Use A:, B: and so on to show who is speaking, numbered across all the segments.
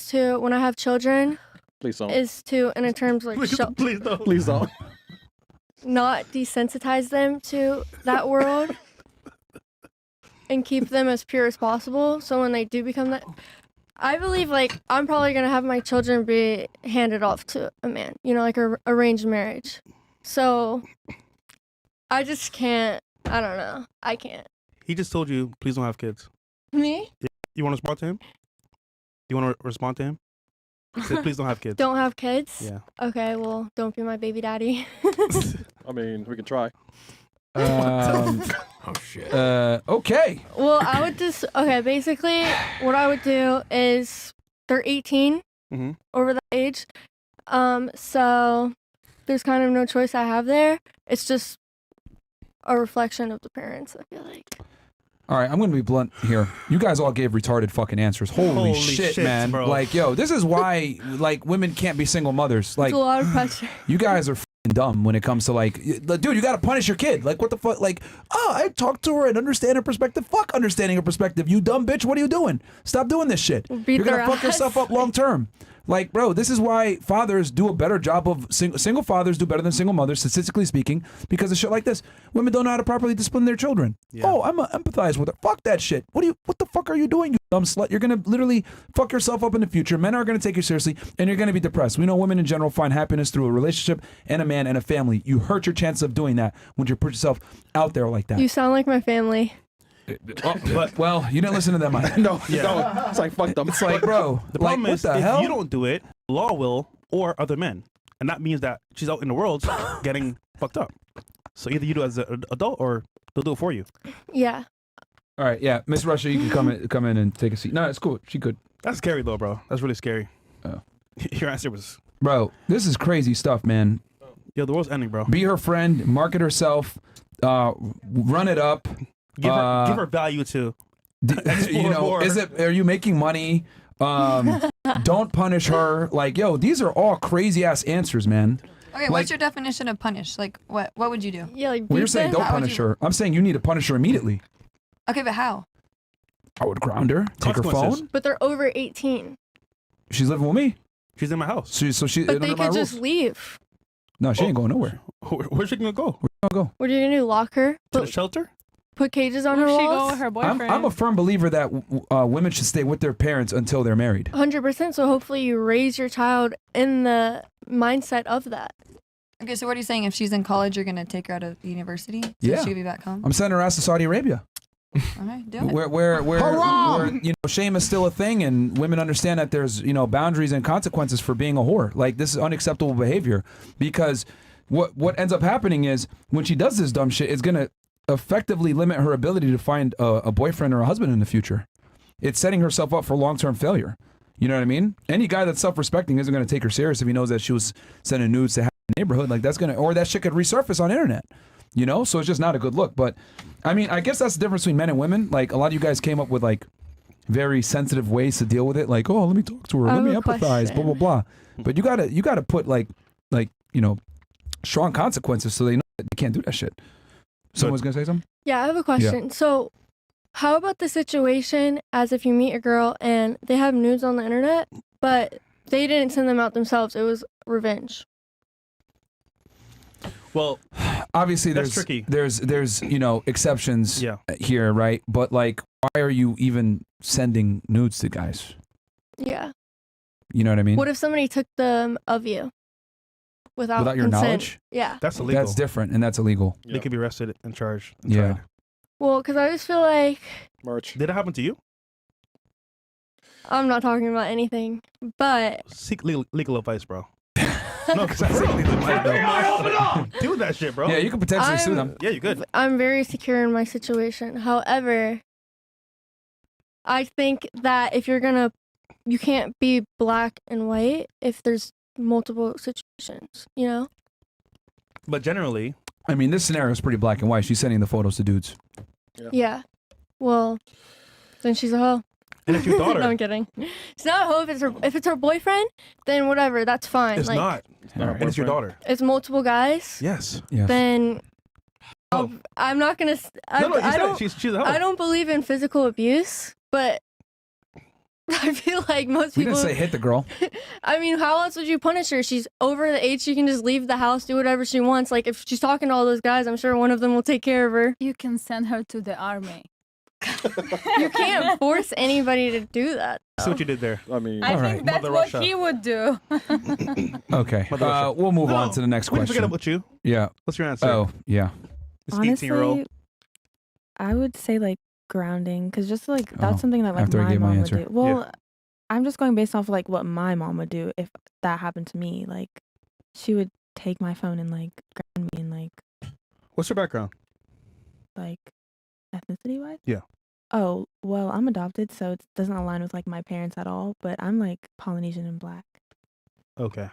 A: to when I have children.
B: Please don't.
A: Is to in terms like
B: please don't. Please don't.
A: Not desensitize them to that world and keep them as pure as possible. So when they do become that, I believe like I'm probably gonna have my children be handed off to a man. You know, like a arranged marriage. So I just can't. I don't know. I can't.
C: He just told you, please don't have kids.
A: Me?
C: You want to respond to him? You want to respond to him? Say, please don't have kids.
A: Don't have kids?
C: Yeah.
A: Okay, well, don't be my baby daddy.
B: I mean, we can try.
D: Oh shit. Okay.
A: Well, I would just basically what I would do is they're 18 over that age. So there's kind of no choice I have there. It's just a reflection of the parents, I feel like.
D: All right, I'm gonna be blunt here. You guys all gave retarded fucking answers. Holy shit, man!
C: Bro.
D: Like, yo, this is why like women can't be single mothers. Like,
A: it's a lot of pressure.
D: You guys are fucking dumb when it comes to like, dude, you gotta punish your kid. Like, what the fuck? Like, oh, I talked to her and understand her perspective. Fuck understanding her perspective. You dumb bitch. What are you doing? Stop doing this shit. You're gonna fuck yourself up long term. Like, bro, this is why fathers do a better job of single fathers do better than single mothers, statistically speaking, because of shit like this. Women don't know how to properly discipline their children. Yeah. Oh, I'm gonna empathize with her. Fuck that shit. What the fuck are you doing, you dumb slut? You're gonna literally fuck yourself up in the future. Men are gonna take you seriously, and you're gonna be depressed. We know women in general find happiness through a relationship and a man and a family. You hurt your chances of doing that when you put yourself out there like that.
A: You sound like my family.
D: But well, you didn't listen to them.
B: No, it's like fuck them.
D: It's like, bro,
C: the problem
D: like,
C: is
D: what the
C: if
D: hell?
C: you don't do it, law will, or other men, and that means that she's out in the world getting fucked up. So either you do it as an adult, or they'll do it for you.
A: Yeah.
D: All right, yeah, Miss Russia, you can come in and take a seat. No, it's cool. She could.
C: That's scary though, bro. That's really scary.
D: Oh.
C: Your answer was,
D: bro, this is crazy stuff, man.
C: Yo, the world's ending, bro.
D: Be her friend, market herself, run it up.
C: Give her value too.
D: You know, are you making money? Don't punish her. Like, yo, these are all crazy ass answers, man.
E: Okay, what's your definition of punish? Like, what would you do?
A: Yeah, like
D: well, you're saying don't punish her. I'm saying you need to punish her immediately.
E: Okay, but how?
D: I would ground her, take her phone.
A: But they're over 18.
D: She's living with me.
C: She's in my house.
A: But they could just leave.
D: No, she ain't going nowhere.
C: Where's she gonna go?
D: Where's she gonna go?
A: What are you gonna do? Lock her?
C: To the shelter?
A: Put cages on her
F: Where's she
A: walls?
F: go with her boyfriend?
D: I'm a firm believer that women should stay with their parents until they're married.
A: 100%. So hopefully you raise your child in the mindset of that.
E: Okay, so what are you saying? If she's in college, you're gonna take her out of university? So
D: Yeah.
E: she'll be back home?
D: I'm sending her ass to Saudi Arabia.
E: Okay, do it.
D: Where you know, shame is still a thing, and women understand that there's, you know, boundaries and consequences for being a whore. Like, this is unacceptable behavior, because what ends up happening is when she does this dumb shit, it's gonna effectively limit her ability to find a boyfriend or a husband in the future. It's setting herself up for long-term failure. You know what I mean? Any guy that's self-respecting isn't going to take her serious if he knows that she was sending nudes to the neighborhood. Like, that's gonna, or that shit could resurface on internet. You know, so it's just not a good look. But I mean, I guess that's the difference between men and women. Like, a lot of you guys came up with like very sensitive ways to deal with it. Like, oh, let me talk to her, let me empathize, blah blah blah. But you gotta put like you know, strong consequences so they know that they can't do that shit. Someone's gonna say something?
A: Yeah, I have a question. Yeah. So, how about the situation as if you meet a girl and they have nudes on the internet, but they didn't send them out themselves? It was revenge.
C: Well,
D: obviously
C: that's
D: there's
C: tricky.
D: There's you know, exceptions here, right? But like, why are you even sending nudes to guys?
A: Yeah.
D: You know what I mean?
A: What if somebody took them of you without
D: your
A: consent?
D: knowledge?
A: Yeah.
C: That's illegal.
D: That's different, and that's illegal.
C: They could be arrested and charged. And
D: yeah.
C: tried.
A: Well, because I just feel like
C: Did it happen to you?
A: I'm not talking about anything, but
C: Seek legal advice, bro. No, because I seek legal advice, bro. Do that shit, bro.
D: Yeah, you could potentially sue them.
C: Yeah, you could.
A: I'm very secure in my situation. However, I think that if you can't be black and white if there's multiple situations, you know?
C: But generally,
D: I mean, this scenario is pretty black and white. She's sending the photos to dudes.
A: Yeah. Well, then she's a hoe.
C: And if your daughter,
A: no, I'm kidding. It's not a hoe. If it's her boyfriend, then whatever. That's fine.
C: It's
A: like,
C: not. And it's your daughter.
A: It's multiple guys.
C: Yes.
A: Then I'm not gonna. I don't.
C: She's a hoe.
A: I don't believe in physical abuse, but I feel like most
D: We
A: people.
D: didn't say hit the girl.
A: I mean, how else would you punish her? She's over the age. She can just leave the house, do whatever she wants. Like, if she's talking to all those guys, I'm sure one of them will take care of her.
F: You can send her to the army.
A: You can't force anybody to do that.
C: See what you did there.
B: I mean,
F: I
D: All
F: think
D: right.
F: that's
C: Mother
F: what
C: Russia.
F: he would do.
D: Okay.
C: Mother Russia.
D: We'll move on
C: No,
D: to the next
C: We didn't forget
D: question.
C: about you.
D: Yeah.
C: What's your answer?
D: Oh, yeah.
C: This 18-year-old.
G: I would say like grounding, because just like
D: Oh,
G: that's something that like
D: after I
G: my
D: gave my
G: mom would
D: answer.
G: do. Well, I'm just going based off of like what my mom would do if that happened to me. Like, she would take my phone and like ground me and
C: What's your background?
G: like ethnicity wise.
C: Yeah.
G: Oh well, I'm adopted, so it doesn't align with like my parents at all. But I'm like Polynesian and black.
C: Okay.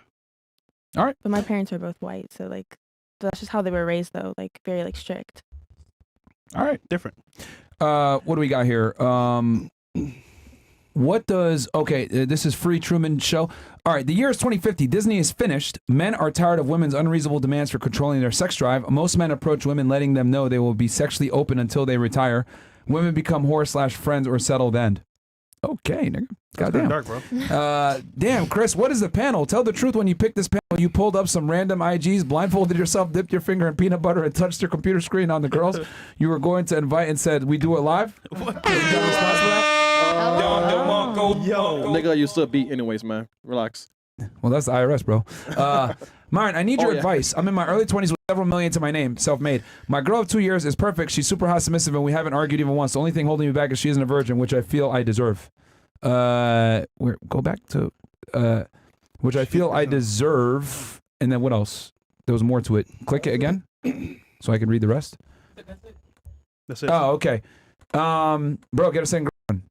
G: But my parents are both white, so like that's just how they were raised, though. Like very like strict.
D: All right.
C: Different.
D: What do we got here? What does this is Free Truman Show. All right, the year is 2050. Disney is finished. Men are tired of women's unreasonable demands for controlling their sex drive. Most men approach women letting them know they will be sexually open until they retire. Women become whore/friends or settled end. Okay, nigga.
C: That's pretty
D: Goddamn.
C: dark, bro.
D: Damn, Chris, what is the panel? Tell the truth. When you picked this panel, you pulled up some random IGs, blindfolded yourself, dipped your finger in peanut butter, and touched your computer screen on the girls you were going to invite and said, "We do it live."
C: What?
D: You got a response for that?
C: Yo.
B: nigga, you still beat anyways, man. Relax.
D: Well, that's the IRS, bro. Myron, I need your
B: Oh, yeah.
D: advice. I'm in my early 20s with several million to my name, self-made. My girl of 2 years is perfect. She's super hot, submissive, and we haven't argued even once. The only thing holding me back is she isn't a virgin, which I feel I deserve. Go back to which I feel I deserve. And then what else? There was more to it. Click it again so I can read the rest.
C: That's it.
D: Oh, okay. Bro, get a second girlfriend.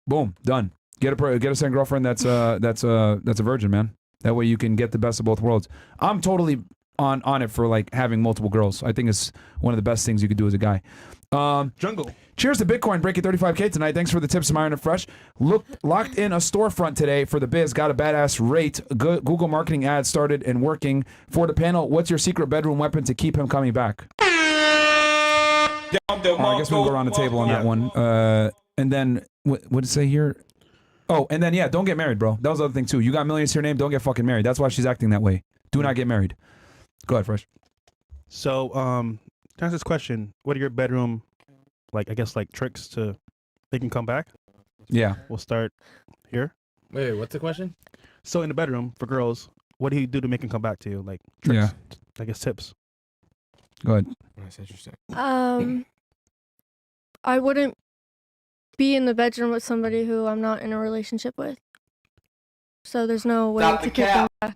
D: Boom, done. Get a second girlfriend that's a virgin, man. That way you can get the best of both worlds. I'm totally on it for like having multiple girls. I think it's one of the best things you could do as a guy.
C: Jungle.
D: Cheers to Bitcoin breaking 35K tonight. Thanks for the tips, Myron and Fresh. Locked in a storefront today for the biz. Got a badass rate. Good Google marketing ads started and working. For the panel, what's your secret bedroom weapon to keep him coming back? I guess we'll go around the table on that one. And then, what did it say here? Oh, and then, yeah, don't get married, bro. That was the other thing, too. You got millions to your name, don't get fucking married. That's why she's acting that way. Do not get married. Go ahead, Fresh.
C: So, to answer this question, what are your bedroom, like, I guess, like, tricks to make him come back?
D: Yeah.
C: We'll start here.
H: Wait, what's the question?
C: So, in the bedroom, for girls, what do you do to make him come back to you? Like, tricks,
D: Yeah.
C: I guess, tips.
D: Go ahead.
H: That's interesting.
A: I wouldn't be in the bedroom with somebody who I'm not in a relationship with. So there's no way to keep them back.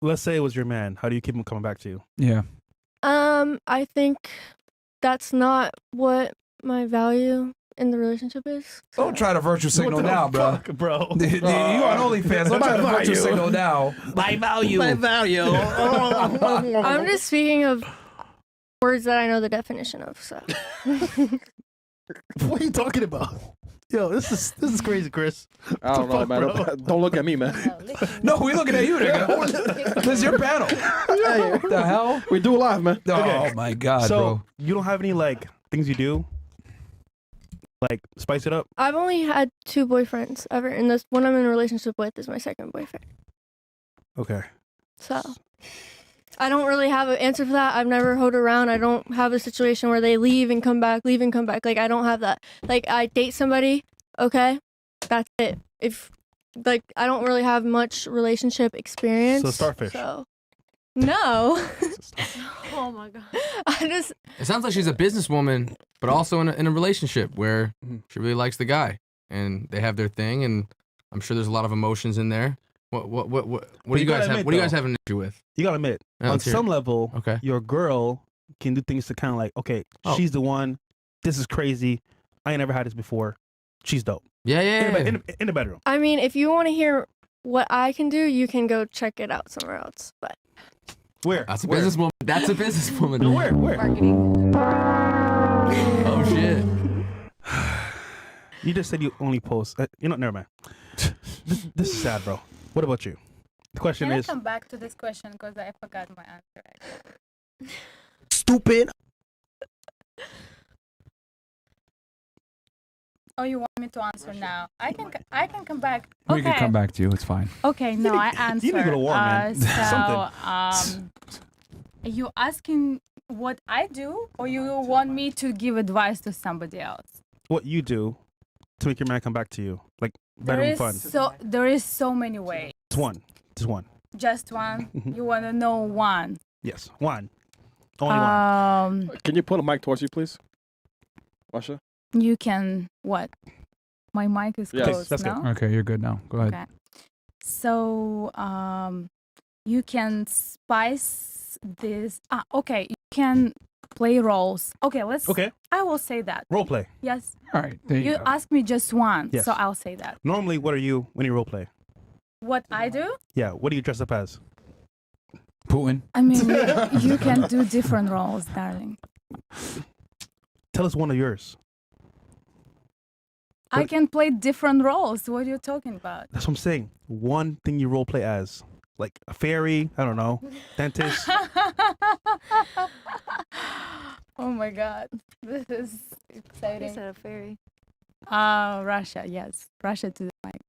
C: Let's say it was your man. How do you keep him coming back to you?
D: Yeah.
A: I think that's not what my value in the relationship is.
D: Don't try to virtue signal
C: What the
D: now, bro.
C: fuck, bro.
D: You on OnlyFans. Don't try to virtue signal now.
C: My value.
B: My value.
A: I'm just speaking of words that I know the definition of. So
C: What are you talking about? Yo, this is crazy, Chris.
B: I don't know, man.
C: bro?
B: Don't look at me, man.
D: No, we looking at you, nigga. This is your panel. What the hell?
B: We do live, man.
D: Oh, my God,
C: So,
D: bro.
C: you don't have any, like, things you do? Like, spice it up?
A: I've only had 2 boyfriends ever, and this one I'm in a relationship with is my second boyfriend.
C: Okay.
A: So I don't really have an answer for that. I've never hoed around. I don't have a situation where they leave and come back, leave and come back. Like, I don't have that. Like, I date somebody, okay, that's it. If, like, I don't really have much relationship experience.
C: So starfish.
A: So, no. Oh my God.
H: It sounds like she's a businesswoman, but also in a relationship where she really likes the guy and they have their thing, and I'm sure there's a lot of emotions in there. What do you guys have? What do you guys have an issue with?
C: You gotta admit,
H: Yeah,
C: on
H: let's hear
C: some level,
H: Okay.
C: your girl can do things to kind of like, okay,
H: Oh.
C: she's the one. This is crazy. I ain't never had this before. She's dope.
H: Yeah, yeah, yeah.
C: In the bedroom.
A: I mean, if you want to hear what I can do, you can go check it out somewhere else. But
C: Where?
H: That's a businesswoman. That's a businesswoman.
C: No, where?
F: Marketing.
H: Oh shit.
C: You just said you only post. Never mind. This is sad, bro. What about you? The question
F: Can I
C: is.
F: come back to this question because I forgot my answer.
C: Stupid.
F: or you want me to answer now? I can come back.
D: We can come back to you. It's fine.
F: Okay, no, I answer.
C: You need to go to war, man.
F: So, you asking what I do, or you want me to give advice to somebody else?
C: What you do to make your man come back to you, like bedroom fun.
F: There is so many ways.
C: Just one. Just one.
F: Just one. You want to know one?
C: Yes, one. Only one.
B: Can you pull a mic towards you, please, Russia?
F: You can what? My mic is
B: Yes.
F: closed
C: That's good.
F: now.
D: Okay, you're good now. Go ahead.
F: Okay. So you can spice this. Okay. You can play roles. Okay.
C: Okay.
F: I will say that.
C: Role play.
F: Yes.
D: All right. There you
F: You
D: go.
F: ask me just one,
C: Yes.
F: so I'll say that.
C: Normally, what are you when you role play?
F: What I do?
C: Yeah. What do you dress up as?
D: Putin.
F: I mean, you can do different roles, darling.
C: Tell us one of yours.
F: I can play different roles. What are you talking about?
C: That's what I'm saying. One thing you role play as, like a fairy. I don't know, dentist.
F: Oh my God, this is
A: You
F: exciting.
A: said a fairy.
F: Russia, yes, Russia to the mic.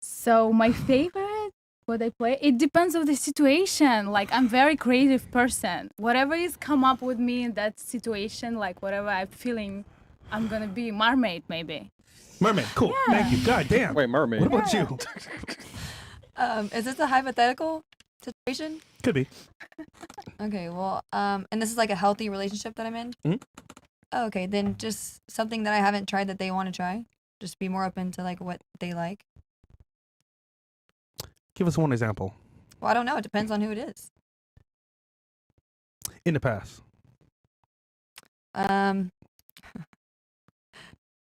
F: So my favorite, what I play, it depends on the situation. Like I'm very creative person. Whatever is come up with me in that situation, like whatever I'm feeling, I'm gonna be mermaid maybe.
C: Mermaid. Cool. Thank you. God damn.
B: Wait, mermaid.
C: What about you?
E: Is this a hypothetical situation?
C: Could be.
E: Okay, well, and this is like a healthy relationship that I'm in?
C: Mhm.
E: Oh, okay, then just something that I haven't tried that they want to try. Just be more open to like what they like.
C: Give us one example.
E: Well, I don't know. It depends on who it is.
C: In the past.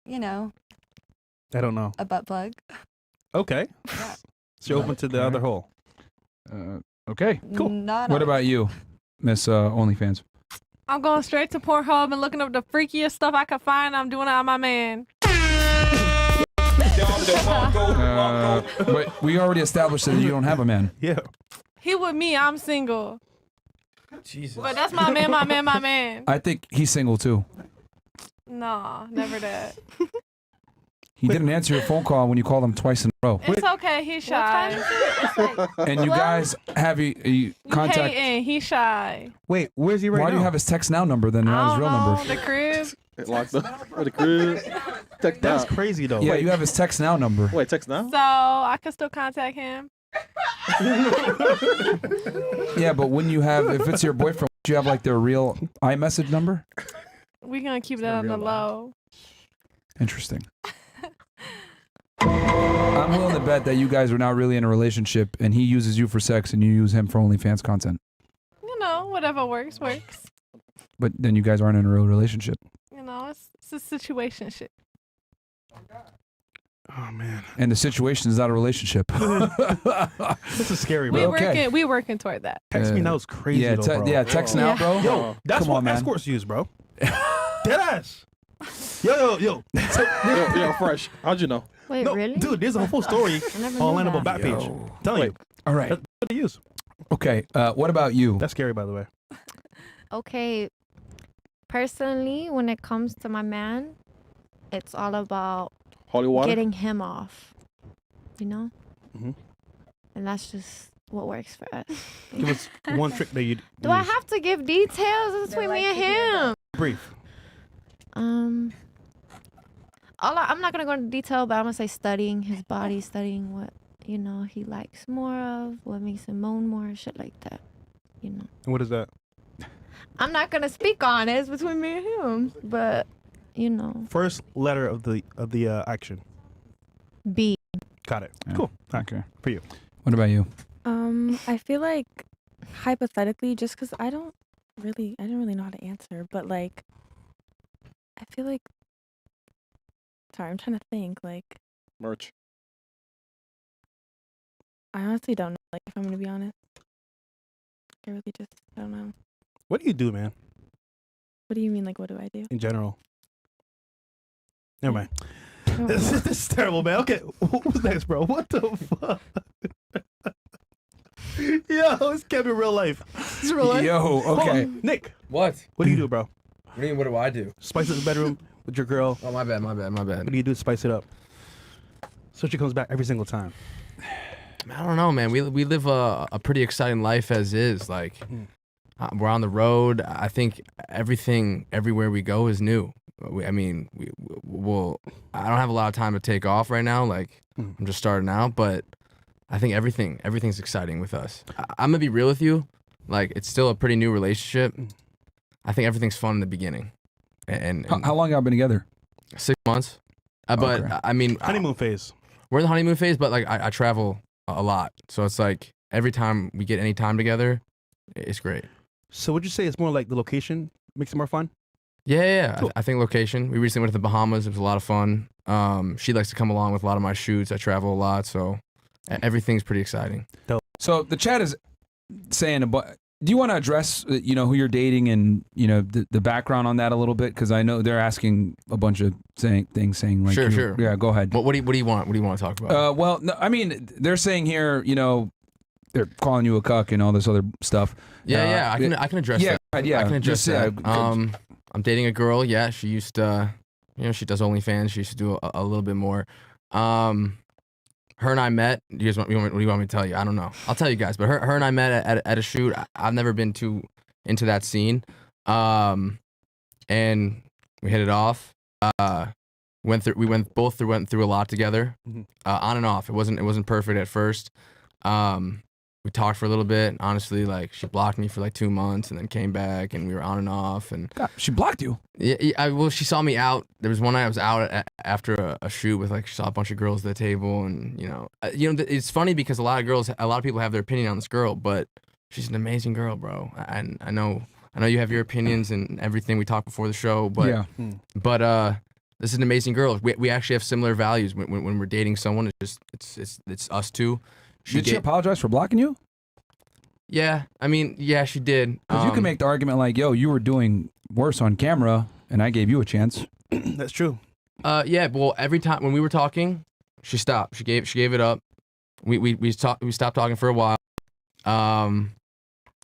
E: You know,
C: I don't know.
E: a butt plug.
C: Okay.
E: Yeah.
C: So you're open to the other hole.
D: Okay.
C: Cool.
E: Not
D: What
E: always.
D: about you, Miss OnlyFans?
I: I'm going straight to Pornhub and looking up the freakiest stuff I could find. I'm doing it on my man.
D: But we already established that you don't have a man.
C: Yeah.
I: He with me. I'm single.
H: Jesus.
I: But that's my man, my man, my man.
D: I think he's single too.
I: No, never that.
D: He didn't answer your phone call when you called him twice in a row.
I: It's okay. He's shy.
D: And you guys have you contact.
I: Hating. He's shy.
C: Wait, where's he right
D: Why
C: now?
D: do you have his text now number then
I: I
D: not his
I: don't
D: real
I: know.
D: number?
I: The crib.
B: It locked up. Or the crib. Text
C: That's
B: now.
C: crazy though.
D: Yeah,
C: Wait,
D: you have his text now number.
B: Wait, text now?
I: So I can still contact him.
D: Yeah, but when you have, if it's your boyfriend, do you have like their real iMessage number?
I: We gonna keep that on the low.
D: Interesting. I'm willing to bet that you guys are not really in a relationship and he uses you for sex and you use him for OnlyFans content.
I: You know, whatever works, works.
D: But then you guys aren't in a real relationship.
I: You know, it's a situation shit.
C: Oh man.
D: And the situation is not a relationship.
C: This is scary, bro.
I: We working toward that.
C: Text me now is crazy
D: Yeah,
C: though, bro.
D: yeah, text now, bro.
C: Yo, that's
D: Come
C: what
D: on, man.
C: escorts use, bro. Deadass. Yo.
B: Yo, fresh. How'd you know?
A: Wait,
C: No,
A: really?
C: dude, there's a whole story
A: I never knew
C: on Landable
A: that.
C: back page. Telling you.
D: All right.
C: That's what they use.
D: Okay. What about you?
C: That's scary, by the way.
A: Okay. Personally, when it comes to my man, it's all about
B: Holy water?
A: getting him off. You know?
C: Mhm.
A: And that's just what works for us.
C: Give us one trick that you
A: Do I have to give details between me and him?
C: brief?
A: I'm not gonna go into detail, but I'm gonna say studying his body, studying what he likes more of, what makes him moan more, shit like that.
C: And what is that?
A: I'm not gonna speak on it. It's between me and him, but
C: First letter of the action.
A: B.
C: Got it.
D: Yeah.
C: Cool.
D: Okay.
C: For you.
D: What about you?
G: I feel like hypothetically, just because I didn't really know how to answer, but like, I feel like, sorry, I'm trying to think. Like,
B: Merch.
G: I honestly don't know. Like, if I'm gonna be honest, I really just don't know.
C: What do you do, man?
G: What do you mean? Like, what do I do?
C: In general. Never mind.
G: No.
C: This is terrible, man. Okay, who's next, bro? What the fuck? Yo, this can't be real life. This is real life.
D: Yo,
C: Hold
D: okay.
C: on. Nick,
H: What?
C: what do you do, bro?
H: What do you mean, what do I do?
C: Spice up the bedroom with your girl?
H: Oh, my bad.
C: What do you do to spice it up? So she comes back every single time.
H: I don't know, man. We live a pretty exciting life as is. Like, we're on the road. I think everything, everywhere we go, is new. I mean, we'll. I don't have a lot of time to take off right now. Like, I'm just starting out, but I think everything's exciting with us. I'm gonna be real with you. Like, it's still a pretty new relationship. I think everything's fun in the beginning. And
D: How long y'all been together?
H: 6 months. But
D: Okay.
H: I mean,
C: Honeymoon phase.
H: we're in the honeymoon phase, but like I travel a lot, so it's like every time we get any time together, it's great.
C: So would you say it's more like the location makes it more fun?
H: Yeah.
C: Cool.
H: I think location. We recently went to the Bahamas. It was a lot of fun. She likes to come along with a lot of my shoots. I travel a lot, so everything's pretty exciting.
D: So the chat is saying do you want to address who you're dating and the background on that a little bit, because I know they're asking a bunch of things saying like
H: Sure.
D: Yeah, go ahead.
H: What do you want? What do you want to talk about?
D: Well, no, I mean, they're saying here, they're calling you a cuck and all this other stuff.
H: Yeah. I can address that.
D: Yeah,
H: I can address
D: just,
H: that.
D: yeah,
H: I'm dating a girl. Yeah, she used to, she does OnlyFans. She used to do a little bit more. Her and I met. What do you want me to tell you? I don't know. I'll tell you guys. But her and I met at a shoot. I've never been too into that scene. And we hit it off. We both went through a lot together. On and off. It wasn't perfect at first. We talked for a little bit. Honestly, like, she blocked me for like 2 months and then came back, and we were on and off. And
D: God, she blocked you.
H: Yeah. Well, she saw me out. There was one night I was out after a shoot with, like, she saw a bunch of girls at the table, and it's funny because a lot of people have their opinion on this girl, but she's an amazing girl, bro. And I know you have your opinions and everything. We talked before the show, but
D: Yeah.
H: but this is an amazing girl. We actually have similar values when we're dating someone. It's us two.
D: Did she apologize for blocking you?
H: Yeah, I mean, yeah, she did.
D: Because you can make the argument like, yo, you were doing worse on camera, and I gave you a chance.
C: That's true.
H: Yeah. Well, every time when we were talking, she stopped. She gave it up. We stopped talking for a while. And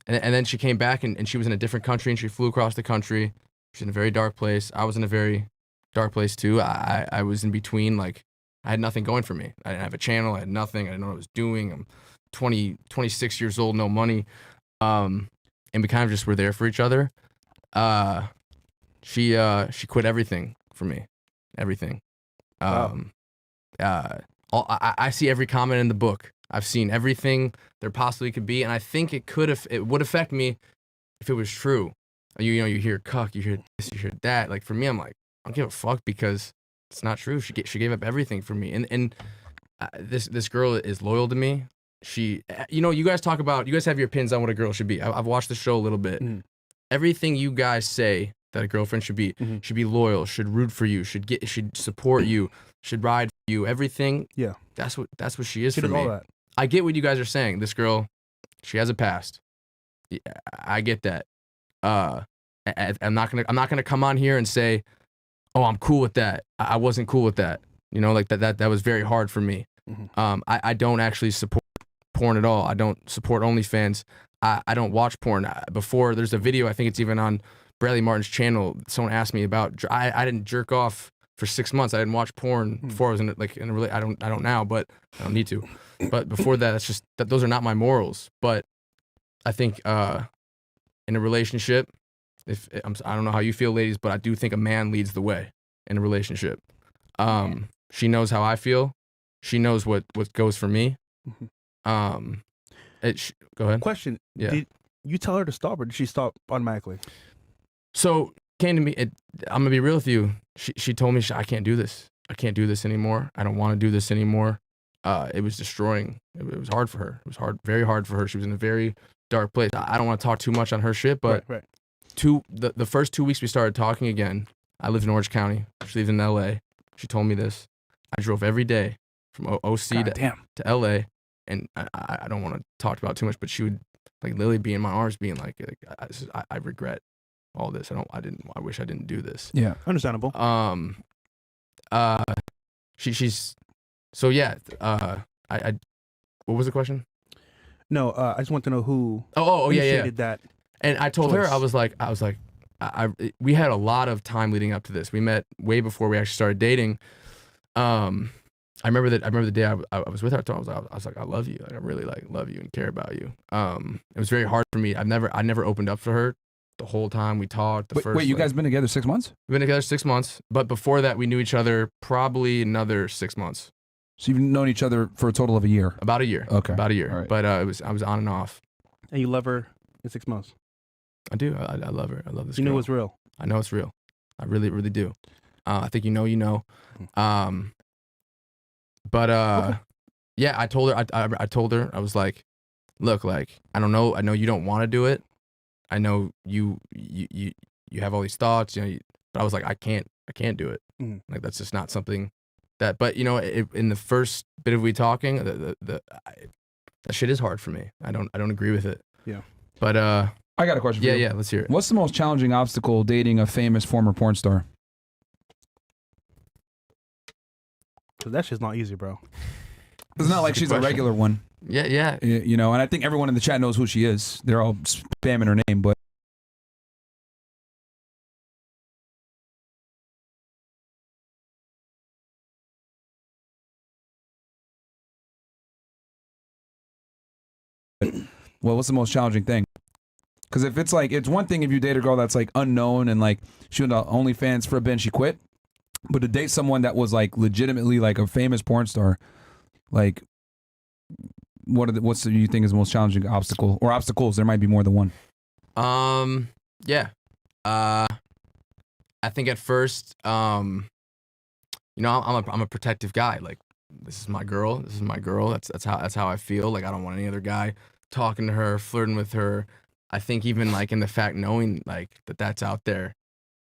H: then she came back, and she was in a different country, and she flew across the country. She's in a very dark place. I was in a very dark place too. I was in between. Like, I had nothing going for me. I didn't have a channel. I had nothing. I didn't know what I was doing. I'm 26 years old, no money. And we kind of just were there for each other. She quit everything for me. Everything. I see every comment in the book. I've seen everything there possibly could be, and I think it would affect me if it was true. You hear cuck, you hear this, you hear that. Like, for me, I'm like, I don't give a fuck, because it's not true. She gave up everything for me, and this girl is loyal to me. She, you guys have your opinions on what a girl should be. I've watched the show a little bit. Everything you guys say that a girlfriend should be loyal, should root for you, should support you, should ride for you. Everything. Yeah. That's what she is for me.
C: All that.
H: I get what you guys are saying. This girl, she has a past. Yeah, I get that. I'm not gonna come on here and say, oh, I'm cool with that. I wasn't cool with that. Like that was very hard for me. I don't actually support porn at all. I don't support OnlyFans. I don't watch porn. Before, there's a video, I think it's even on Bradley Martin's channel. Someone asked me about. I didn't jerk off for 6 months. I didn't watch porn before I was in a really. I don't now, but I don't need to. But before that, it's just that those are not my morals. But I think in a relationship, I don't know how you feel, ladies, but I do think a man leads the way in a relationship. She knows how I feel. She knows what goes for me. Go ahead.
C: Question.
H: Yeah.
C: Did you tell her to stop, or did she stop automatically?
H: So came to me. I'm gonna be real with you. She told me, I can't do this. I can't do this anymore. I don't want to do this anymore. It was destroying. It was hard for her. It was very hard for her. She was in a very dark place. I don't want to talk too much on her shit, but
C: right.
H: The first 2 weeks we started talking again. I lived in Orange County. She lived in LA. She told me this. I drove every day from OC to LA, and I don't want to talk about it too much, but she would like literally be in my arms, being like I regret all this. I wish I didn't do this.
C: Yeah, understandable.
H: She's so yeah. What was the question?
C: No, I just want to know who.
H: Yeah.
C: initiated that.
H: And I told her,
C: choice.
H: I was like, we had a lot of time leading up to this. We met way before we actually started dating. I remember the day I was with her. I was like, I love you. Like, I really love you and care about you. It was very hard for me. I never opened up for her the whole time we talked.
D: Wait, you guys been together 6 months?
H: We've been together 6 months, but before that, we knew each other probably another 6 months.
D: So you've known each other for a total of a year?
H: About a year.
D: Okay.
H: About a year.
D: All right.
H: But I was on and off.
C: And you love her in 6 months.
H: I do. I love her. I love this
C: You
H: girl.
C: knew it was real.
H: I know it's real. I really, really do. I think you know.
C: Okay.
H: Yeah, I told her. I told her. I was like, look, like I don't know. I know you don't want to do it. I know you have all these thoughts. You know, but I was like, I can't do it. Like that's just not something that. But you know, in the first bit of we talking, that shit is hard for me. I don't agree with it.
C: Yeah.
H: But
D: I got a question for you.
H: Yeah, let's hear it.
D: What's the most challenging obstacle dating a famous former porn star?
C: Cause that shit's not easy, bro.
D: It's not like she's a regular one.
H: Yeah.
D: You know, and I think everyone in the chat knows who she is. They're all spamming her name, but well, what's the most challenging thing? Because if it's like, it's one thing if you date a girl that's like unknown and like she went to OnlyFans for a bit and she quit, but to date someone that was like legitimately like a famous porn star, like what's you think is the most challenging obstacle or obstacles? There might be more than one.
H: Yeah. I think at first, you know, I'm a protective guy. Like, this is my girl. This is my girl. That's how I feel. Like, I don't want any other guy talking to her, flirting with her. I think even like in the fact knowing like that's out there,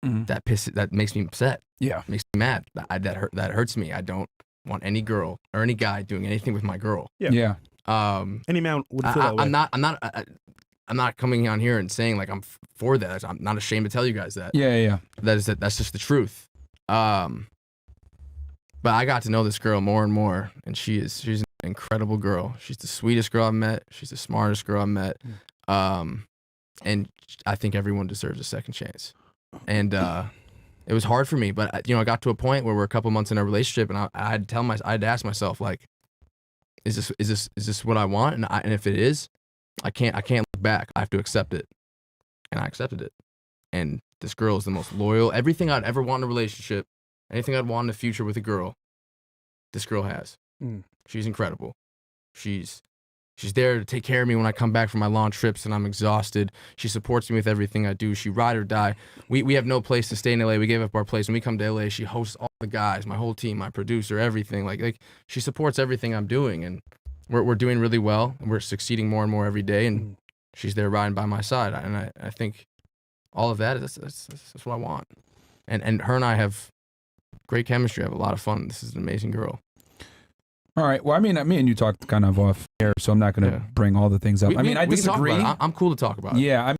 H: that makes me upset.
D: Yeah,
H: makes me mad. That hurts me. I don't want any girl or any guy doing anything with my girl.
C: Yeah. Any man would feel that way.
H: I'm not coming on here and saying like I'm for that. I'm not ashamed to tell you guys that.
D: Yeah.
H: That's just the truth. But I got to know this girl more and more, and she's an incredible girl. She's the sweetest girl I've met. She's the smartest girl I've met. And I think everyone deserves a second chance. And it was hard for me, but you know, I got to a point where we're a couple months in a relationship, and I had to ask myself, like, is this what I want? And if it is, I can't look back. I have to accept it. And I accepted it. And this girl is the most loyal. Everything I'd ever want in a relationship, anything I'd want in the future with a girl, this girl has. She's incredible. She's there to take care of me when I come back from my long trips and I'm exhausted. She supports me with everything I do. She ride or die. We have no place to stay in LA. We gave up our place. When we come to LA, she hosts all the guys, my whole team, my producer, everything. Like she supports everything I'm doing, and we're doing really well. And we're succeeding more and more every day, and she's there riding by my side. And I think all of that, that's what I want. And her and I have great chemistry. I have a lot of fun. This is an amazing girl.
D: All right. Well, I mean, me and you talked kind of off air, so I'm not going to bring all the things up. I mean, I
H: we can talk
D: disagree.
H: about it. I'm cool to talk about it.
D: Yeah,